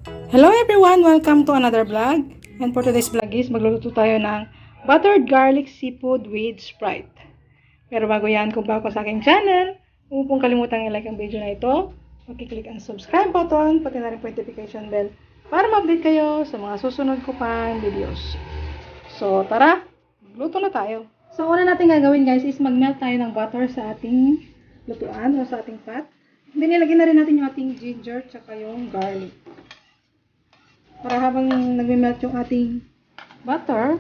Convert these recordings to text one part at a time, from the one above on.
Hello everyone! Welcome to another vlog. And for today's vlog is magluluto tayo ng buttered garlic seafood with Sprite. Pero bago yan, kung bago sa aking channel, huwag pong kalimutang i-like ang video na ito. Makiklik ang subscribe button, pati na rin po notification bell para ma-update kayo sa mga susunod ko pang videos. So tara, magluto na tayo. So una natin gagawin guys is mag-melt tayo ng butter sa ating lutuan o sa ating pot. Then nilagyan na rin natin yung ating ginger tsaka yung garlic. Para habang nagme-melt yung ating butter,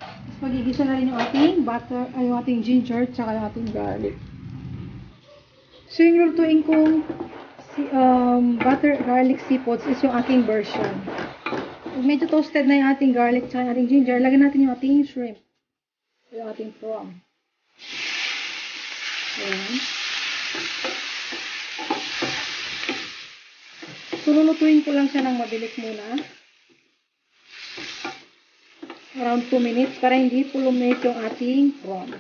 mas magigisa na rin yung ating butter, ay yung ating ginger, tsaka yung ating garlic. So yung lutuin kong butter garlic seafoods is yung aking version. Pag medyo toasted na yung ating garlic tsaka yung ating ginger, lagyan natin yung ating shrimp. Yung ating prawn. Ayan. So lulutuin ko lang siya ng mabilis muna. Around 2 minutes para hindi pulumit yung ating prawn.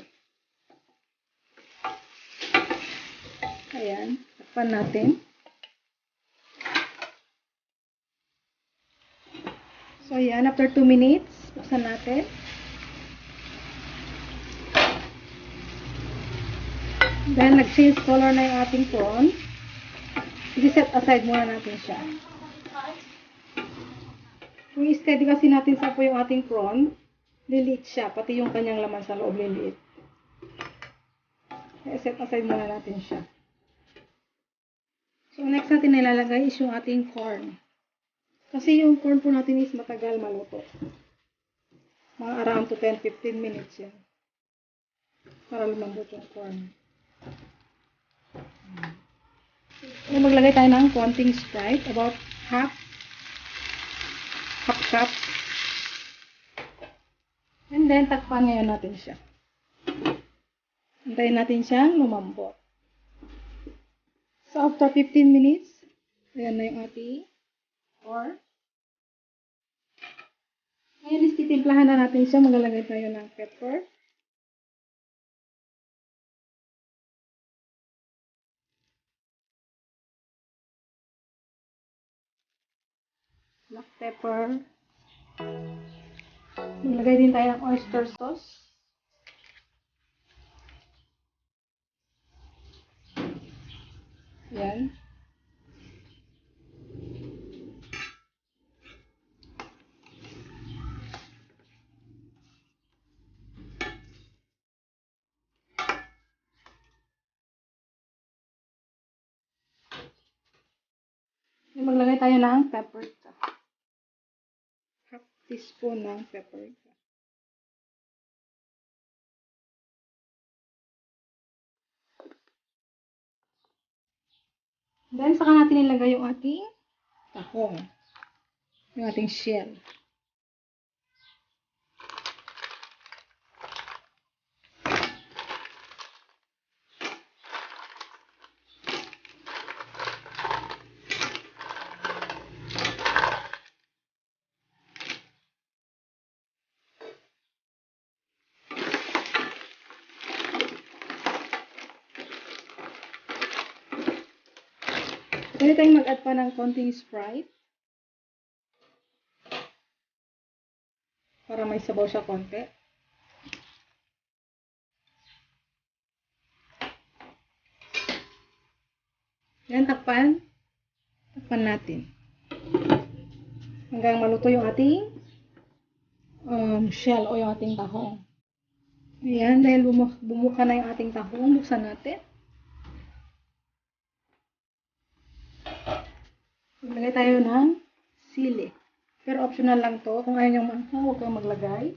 Ayan, takpan natin. So ayan, after 2 minutes, buksan natin. Then nag-change color na yung ating prawn. I-set aside muna natin siya. Kung i-steady kasi natin sa po yung ating prawn, liliit siya, pati yung kanyang laman sa loob liliit. I-set aside muna natin siya. So next natin na ilalagay is yung ating corn. Kasi yung corn po natin is matagal maluto. Mga around to 10-15 minutes yan. Para lumambot yung corn. So maglagay tayo ng konting Sprite, about half cup. And then takpan ngayon natin siya. Hintayin natin siyang lumambot. So after 15 minutes, ayan na yung ating corn. Ngayon is titimplahan na natin siya. Maglalagay tayo ng pepper. Black pepper. Maglagay din tayo ng oyster sauce. Ayan. Maglagay tayo ng paprika. Half teaspoon ng paprika. Then, saka natin ilagay yung ating tahong. Yung ating shell. Pwede tayong mag-add pa ng konting Sprite. Para may sabaw siya konti. Yan, takpan. Takpan natin. Hanggang maluto yung ating shell o yung ating tahong. Ayan, dahil bumuka na yung ating tahong, buksan natin. Maglagay tayo ng sili. Pero optional lang to. Kung ayaw nyo manghang, huwag kang maglagay.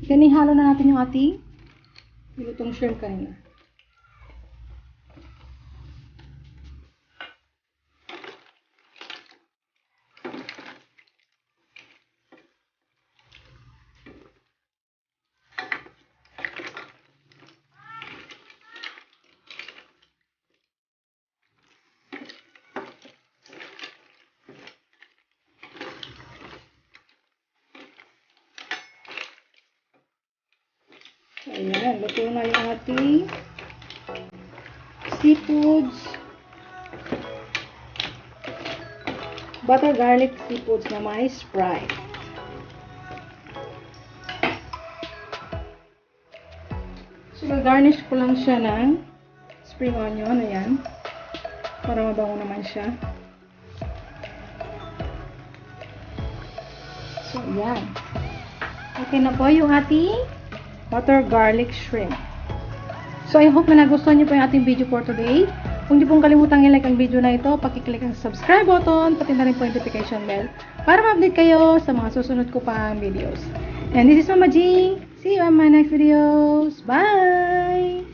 Then, ihalo na natin yung ating nilutong shrimp kanina. Ayan, luto na yung ating seafoods. Butter garlic seafoods na may Sprite. So, garnish ko lang siya ng spring onion. Ayan. Para mabango naman siya. So, ayan. Okay na po yung ating butter garlic shrimp. So, I hope na nagustuhan niyo po yung ating video for today. Kung di pong kalimutang i-like ang video na ito, pakiclick ang subscribe button, pati na rin po yung notification bell para ma-update kayo sa mga susunod ko pang videos. And this is Mama Jing. See you on my next videos. Bye!